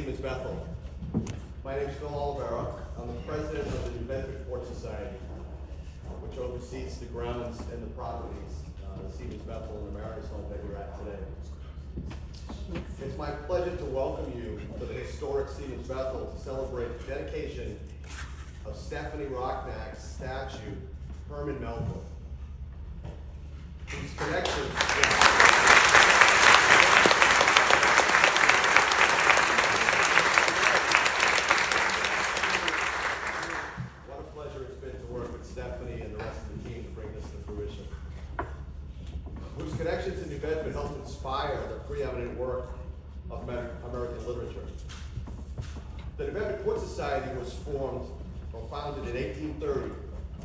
Siemens Bethel. My name is Phil Olivera. I'm the president of the New Bedford Port Society, which oversees the grounds and the properties, the Siemens Bethel and the Mariners home that you're at today. It's my pleasure to welcome you to the historic Siemens Bethel to celebrate the dedication of Stephanie Rocknack's statue, Herman Melville, whose connection. What a pleasure it's been to work with Stephanie and the rest of the team to bring this to fruition. Whose connection to New Bedford helped inspire the preeminent work of American literature. The New Bedford Port Society was founded in 1830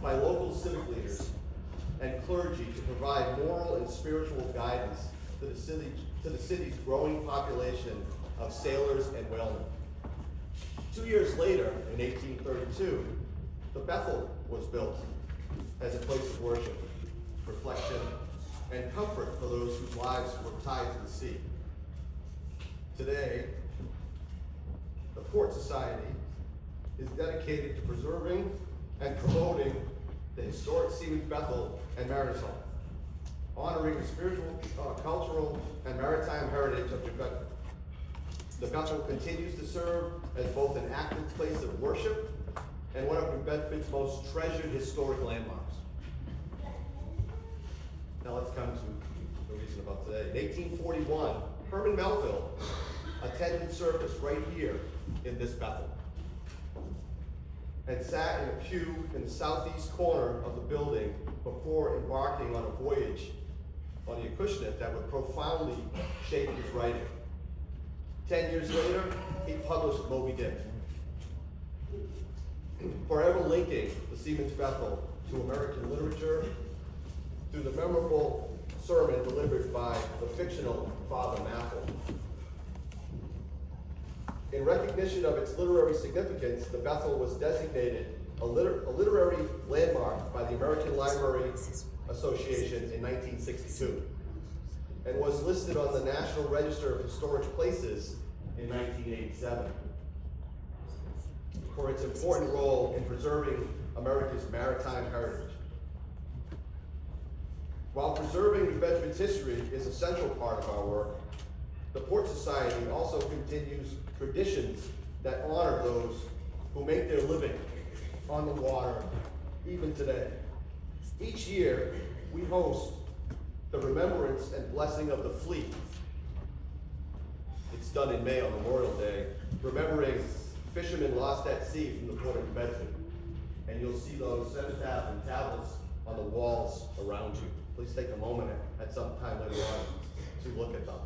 by local civic leaders and clergy to provide moral and spiritual guidance to the city's growing population of sailors and whalemen. 2 years later, in 1832, the Bethel was built as a place of worship, reflection, and comfort for those whose lives were tied to the sea. Today, the Port Society is dedicated to preserving and promoting the historic Siemens Bethel and Mariners home, honoring the spiritual, cultural, and maritime heritage of New Bedford. The Bethel continues to serve as both an active place of worship and one of New Bedford's most treasured historic landmarks. Now let's come to the reason about today. In 1841, Herman Melville attended service right here in this Bethel and sat in a pew in the southeast corner of the building before embarking on a voyage on the Acushnet that would profoundly shape his writing. 10 years later, he published Moby Dick, forever linking the Siemens Bethel to American literature through the memorable sermon delivered by the fictional Father Maple. In recognition of its literary significance, the Bethel was designated a literary landmark by the American Library Association in 1962 and was listed on the National Register of Historic Places in 1987 for its important role in preserving America's maritime heritage. While preserving New Bedford's history is a central part of our work, the Port Society also continues traditions that honor those who make their living on the water even today. Each year, we host the Remembrance and Blessing of the Fleet. It's done in May on Memorial Day, remembering fishermen lost at sea from the Port of New Bedford. And you'll see those cenotaph and tablets on the walls around you. Please take a moment at some time later on to look at them.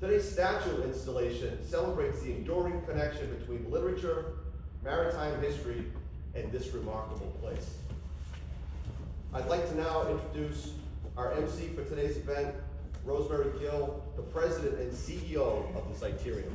Today's statue installation celebrates the enduring connection between literature, maritime history, and this remarkable place. I'd like to now introduce our MC for today's event, Rosemary Gill, the president and CEO of the Citarium.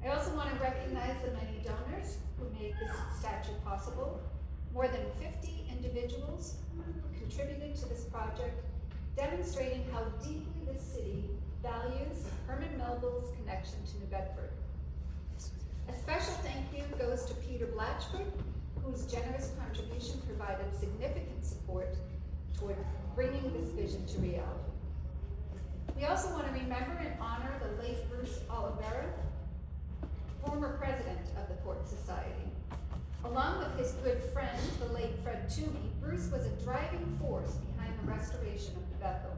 I also want to recognize the many donors who made this statue possible. More than 50 individuals contributed to this project, demonstrating how deeply the city values Herman Melville's connection to New Bedford. A special thank you goes to Peter Blatchford, whose generous contribution provided significant support toward bringing this vision to reality. We also want to remember and honor the late Bruce Olivera, former president of the Port Society. Along with his good friend, the late Fred Toomey, Bruce was a driving force behind the restoration of New Bethel.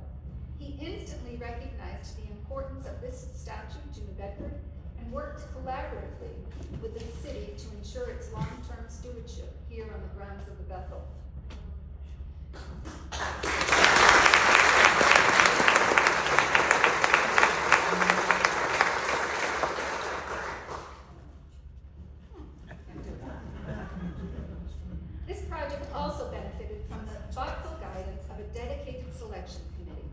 He instantly recognized the importance of this statue to New Bedford and worked collaboratively with the city to ensure its long-term stewardship here on the grounds of the Bethel. This project also benefited from the thoughtful guidance of a dedicated selection committee.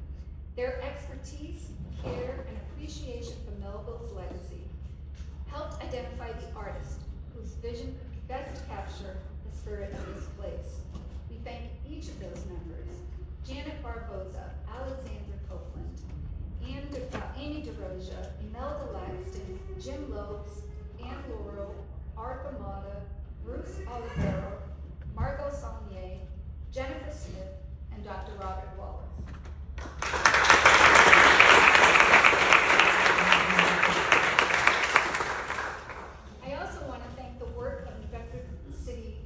Their expertise, care, and appreciation for Melville's legacy helped identify the artist whose vision could best capture the spirit of this place. We thank each of those members: Janet Barboza, Alexander Copeland, Amy DeRosia, Imelda Laxton, Jim Lopes, Ann Laurel, Art Amata, Bruce Olivero, Margot Saulnier, Jennifer Smith, and Dr. Robert Wallace. I also want to thank the work of New Bedford City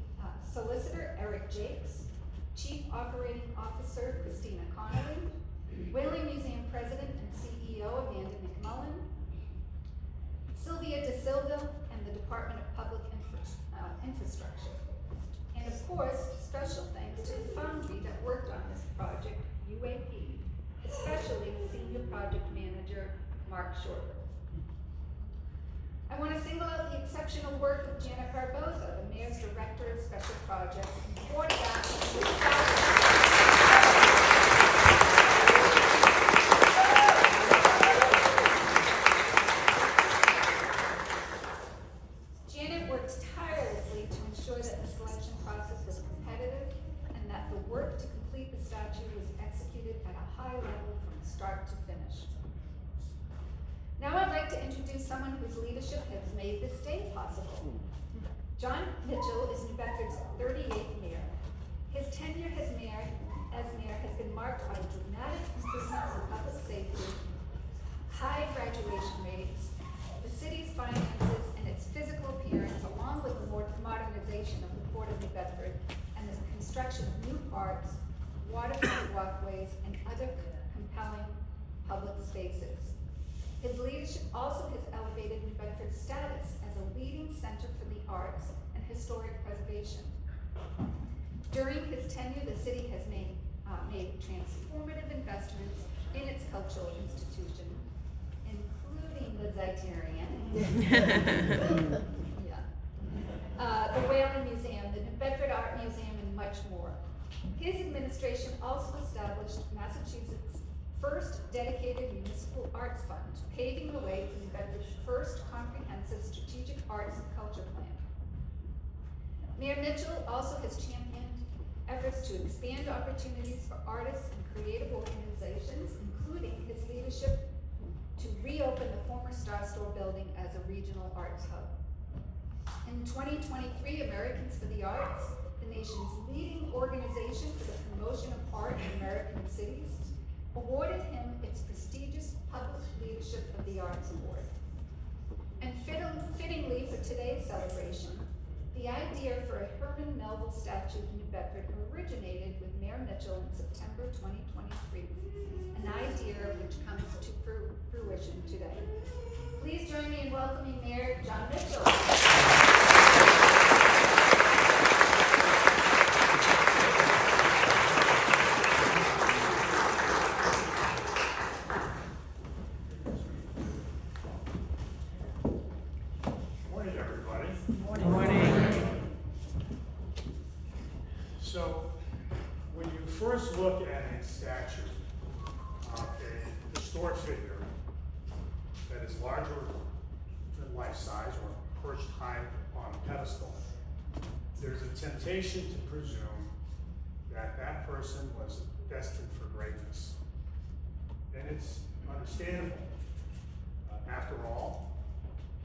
Solicitor Eric Jakes, Chief Operating Officer Christina Connolly, Whaley Museum President and CEO Amanda McMullen, Sylvia De Silva, and the Department of Public Infrastructure. And of course, special thanks to the foundry that worked on this project, UAP, especially Senior Project Manager Mark Shorter. I want to single out the exceptional work of Janet Barboza, the Mayor's Director of Special Projects and Board of Action. Janet worked tirelessly to ensure that the selection process was competitive and that the work to complete the statue was executed at a high level from start to finish. Now I'd like to introduce someone whose leadership has made this day possible. John Mitchell is New Bedford's 38th mayor. His tenure as mayor has been marked by dramatic improvements in public safety, high graduation rates, the city's finances, and its physical appearance, along with the modernization of the Port of New Bedford and the construction of new parks, waterfront walkways, and other compelling public spaces. His leadership also has elevated New Bedford's status as a leading center for the arts and historic preservation. During his tenure, the city has made transformative investments in its cultural institution, including the Zeitarian, the Whaley Museum, the New Bedford Art Museum, and much more. His administration also established Massachusetts' first dedicated municipal arts fund, paving the way for New Bedford's first comprehensive strategic arts and culture plan. Mayor Mitchell also has championed efforts to expand opportunities for artists and creative organizations, including his leadership to reopen the former Star Store building as a regional arts hub. In 2023, Americans for the Arts, the nation's leading organization for the promotion of art in American cities, awarded him its prestigious Public Leadership of the Arts Award. And fittingly for today's celebration, the idea for a Herman Melville statue in New Bedford originated with Mayor Mitchell in September 2023, an idea which comes to fruition today. Please join me in welcoming Mayor John Mitchell. So, when you first look at a statue, a historic figure that is larger than life size or perched high on a pedestal, there's a temptation to presume that that person was destined for greatness. And it's understandable. After all,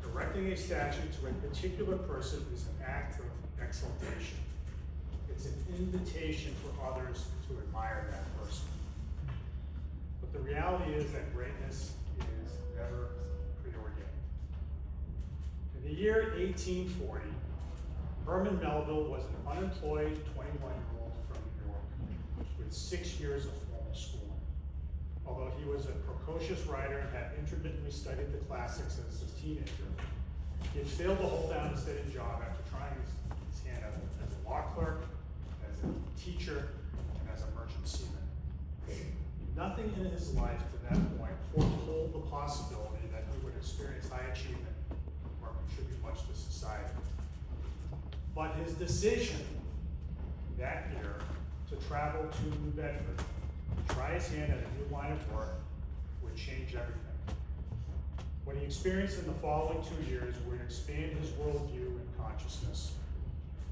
Erecting a statue to a particular person is an act of exaltation. It's an invitation for others to admire that person. But the reality is that greatness is never preordained. In the year 1840, Herman Melville was an unemployed 21-year-old from New York with 6 years of formal schooling. Although he was a precocious writer and had intermittently studied the classics as a teenager, he had failed to hold down a steady job after trying his hand as a law clerk, as a teacher, and as a merchant seaman. Nothing in his life to that point foretold the possibility that he would experience high achievement or contribute much to society. But his decision that year to travel to New Bedford, to try his hand at a new line of work, would change everything. What he experienced in the following 2 years would expand his worldview and consciousness,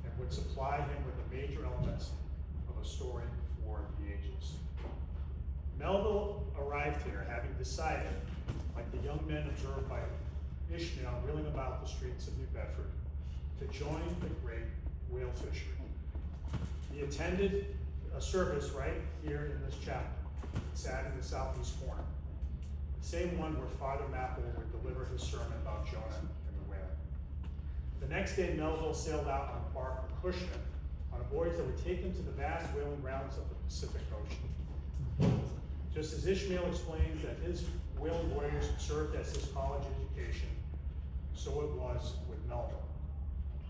and would supply him with the major elements of a story for the ages. Melville arrived here having decided, like the young men observed by Ishmael reeling about the streets of New Bedford, to join the great whale fishery. He attended a service right here in this chapel. It sat in the southeast corner. The same one where Father Melville would deliver his sermon about Jonah and the whale. The next day, Melville sailed out on a bark for Cushman on a voyage that would take him to the vast whaling grounds of the Pacific Ocean. Just as Ishmael explains that his whaling voyage served as his college education, so it was with Melville.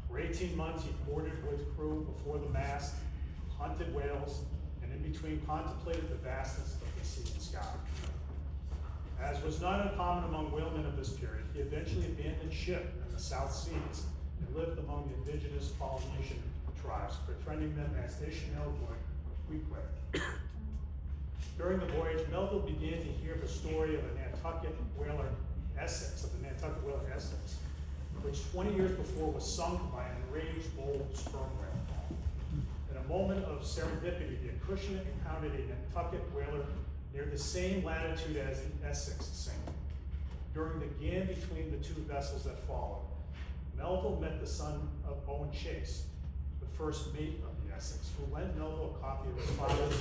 For 18 months, he boarded with crew before the mast, hunted whales, and in between contemplated the vastness of the sea and sky. As was not uncommon among whalemen of this period, he eventually abandoned ship in the South Seas and lived among the indigenous Polynesian tribes, befriending them as Ishmael would Queequeg. During the voyage, Melville began to hear the story of the Nantucket whaler Essex, which 20 years before was sunk by an enraged bull sperm whale. In a moment of serendipity, the Acushnet encountered a Nantucket whaler near the same latitude as the Essex sank. During the gam between the two vessels that followed, Melville met the son of Owen Chase, the first mate of the Essex, who lent Melville a copy of his father's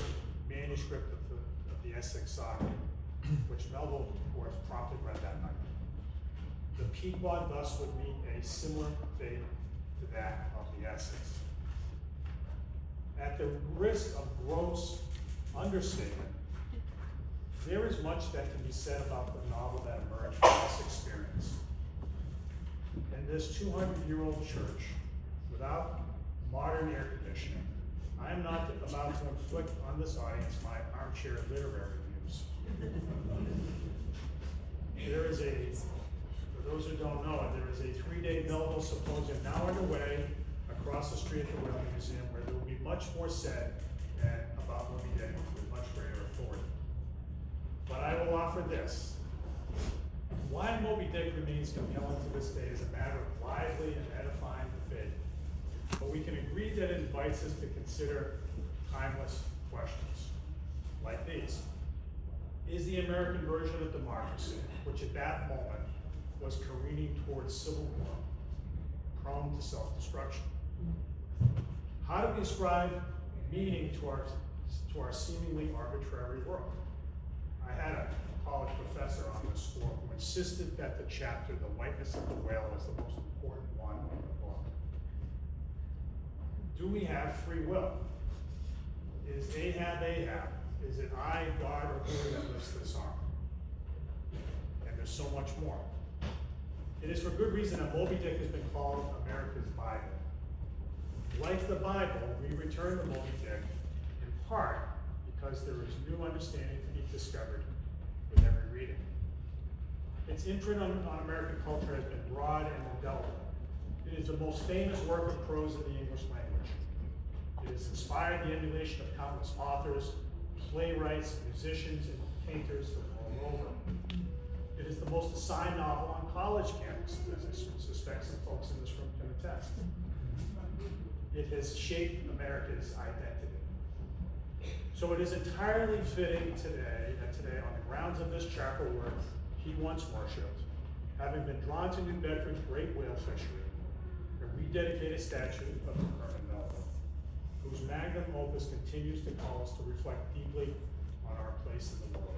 manuscript of the Essex saga, which Melville, of course, promptly read that night. The Pequod thus would meet a similar fate to that of the Essex. At the risk of gross understatement, there is much that can be said about the novel that emerged from this experience. In this 200-year-old church, without modern air conditioning, I am not about to inflict on this audience my armchair literary views. There is for those who don't know it, there is a 3-day Melville Symposium now underway across the street at the Whaling Museum, where there will be much more said about Moby Dick with much greater authority. But I will offer this. Why Moby Dick remains compelling to this day is a matter of lively and edifying debate. But we can agree that it invites us to consider timeless questions, like these. Is the American version of democracy, which at that moment was careening towards civil war, prone to self-destruction? How do we ascribe meaning to our seemingly arbitrary world? I had a college professor on this score who insisted that the chapter, The Whiteness of the Whale, was the most important one in the book. Do we have free will? Is Ahab Ahab? Is it I, God, or who that lifts this arm? And there's so much more. It is for good reason that Moby Dick has been called America's Bible. Like the Bible, we return to Moby Dick in part because there is new understanding to be discovered with every reading. Its imprint on American culture has been broad and indelible. It is the most famous work of prose in the English language. It has inspired the emulation of countless authors, playwrights, musicians, and painters the world over. It is the most assigned novel on college campuses, as I suspect some folks in this room can attest. It has shaped America's identity. So it is entirely fitting today, on the grounds of this chapel where he once worshipped, having been drawn to New Bedford's great whale fishery, a rededicated statue of Herman Melville, whose magnum opus continues to call us to reflect deeply on our place in the world.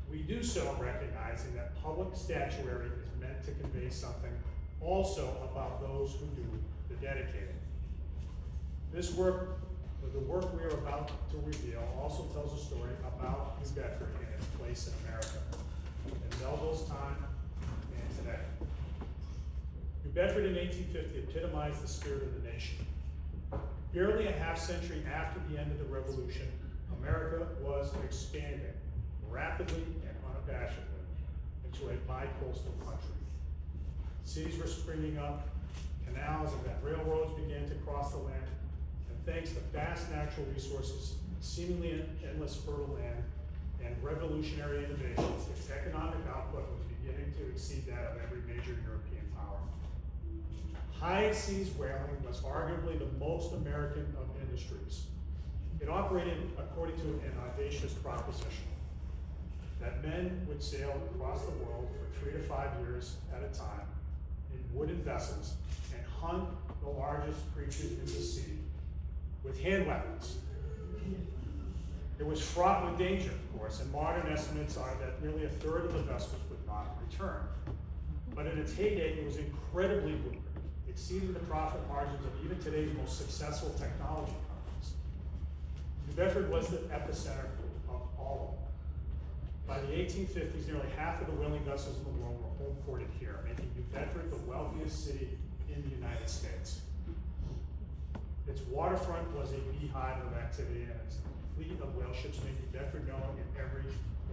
We do so recognizing that public statuary is meant to convey something also about those who do the dedicating. This work, the work we are about to reveal, also tells a story about New Bedford and its place in America, in Melville's time and today. New Bedford in 1850 epitomized the spirit of the nation. Barely a half century after the end of the Revolution, America was expanding rapidly and unabashedly into a bi-coastal country. Cities were springing up, canals and then railroads began to cross the land, and thanks to vast natural resources, seemingly endless fertile land, and revolutionary innovations, its economic output was beginning to exceed that of every major European power. High seas whaling was arguably the most American of industries. It operated according to an audacious proposition that men would sail across the world for 3 to 5 years at a time in wooden vessels and hunt the largest creatures in the sea with hand weapons. It was fraught with danger, of course, and modern estimates are that nearly a third of the vessels would not return. But in its heyday, it was incredibly lucrative, exceeding the profit margins of even today's most successful technology companies. New Bedford was the epicenter of all of them. By the 1850s, nearly half of the whaling vessels in the world were home ported here, making New Bedford the wealthiest city in the United States. Its waterfront was a beehive of activity, and its fleet of whale ships made New Bedford known in every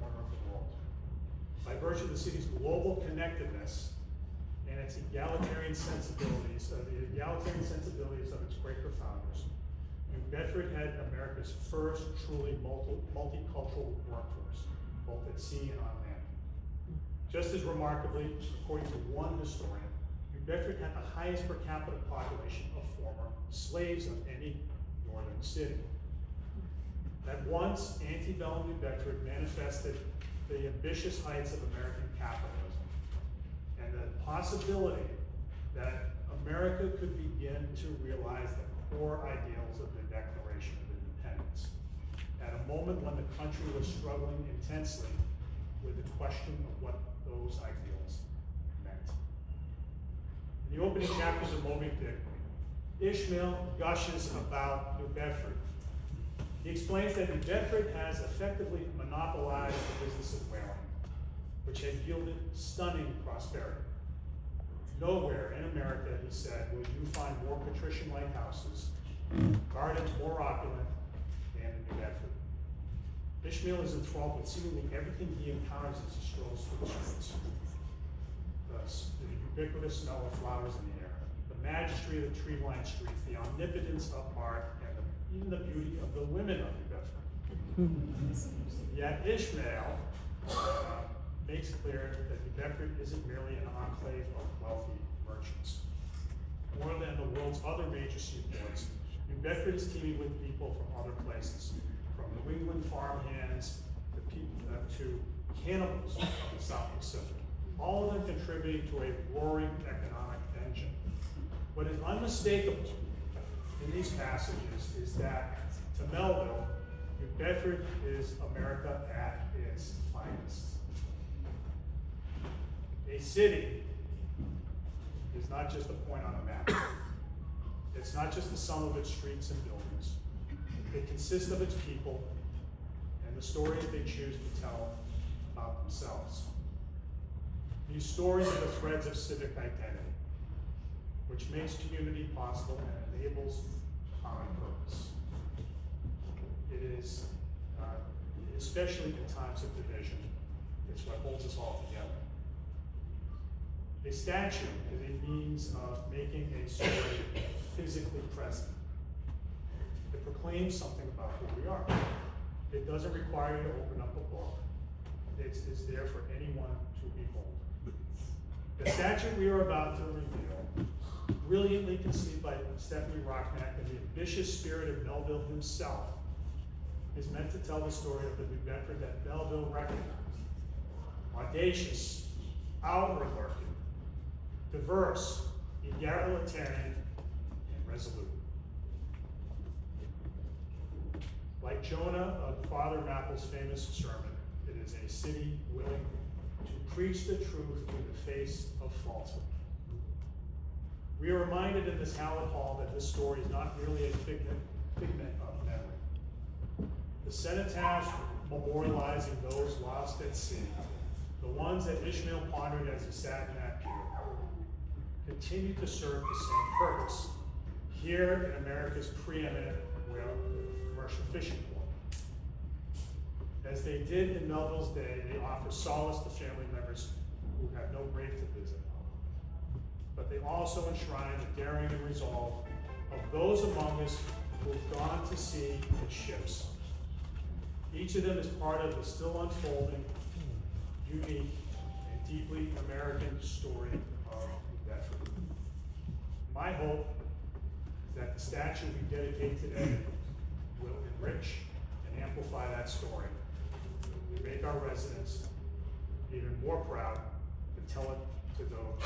corner of the world. By virtue of the city's global connectedness and its egalitarian sensibilities, of its Quaker founders, New Bedford had America's first truly multicultural workforce, both at sea and on land. Just as remarkably, according to one historian, New Bedford had the highest per capita population of former slaves of any northern city. At once, antebellum New Bedford manifested the ambitious heights of American capitalism and the possibility that America could begin to realize the core ideals of the Declaration of Independence at a moment when the country was struggling intensely with the question of what those ideals meant. In the opening chapters of Moby Dick, Ishmael gushes about New Bedford. He explains that New Bedford has effectively monopolized the business of whaling, which has yielded stunning prosperity. Nowhere in America, he said, will you find more patrician-like houses, gardens more opulent than in New Bedford. Ishmael is enthralled with seemingly everything he encounters as he strolls through the streets. The ubiquitous smell of flowers in the air, the majesty of the tree-lined streets, the omnipotence of art, and even the beauty of the women of New Bedford. Yet Ishmael makes clear that New Bedford isn't merely an enclave of wealthy merchants. More than the world's other major seaports, New Bedford is teeming with people from other places, from New England farmhands to cannibals of the South Pacific, all of them contributing to a roaring economic engine. What is unmistakable in these passages is that to Melville, New Bedford is America at its finest. A city is not just a point on a map. It's not just the sum of its streets and buildings. It consists of its people and the stories they choose to tell about themselves. These stories are the threads of civic identity, which makes community possible and enables common purpose. It is, especially in times of division, it's what holds us all together. A statue is a means of making a story physically present. It proclaims something about who we are. It doesn't require you to open up a book. It's there for anyone to behold. The statue we are about to reveal, brilliantly conceived by Stephanie Rocknack and the ambitious spirit of Melville himself, is meant to tell the story of the New Bedford that Melville recognized. Audacious, outward looking, diverse, egalitarian, and resolute. Like Jonah of Father Mapple's famous sermon, it is a city willing to preach the truth in the face of falsehood. We are reminded in this hallowed hall that this story is not merely a figment of memory. The cenotaphs memorializing those lost at sea, the ones that Ishmael pondered as he sat in that pew, continue to serve the same purpose here in America's preeminent commercial fishing port. As they did in Melville's day, they offer solace to family members who have no grave to visit. But they also enshrine the daring and resolve of those among us who have gone to sea in ships. Each of them is part of the still unfolding, unique, and deeply American story of New Bedford. My hope is that the statue we dedicate today will enrich and amplify that story and make our residents even more proud to tell it to those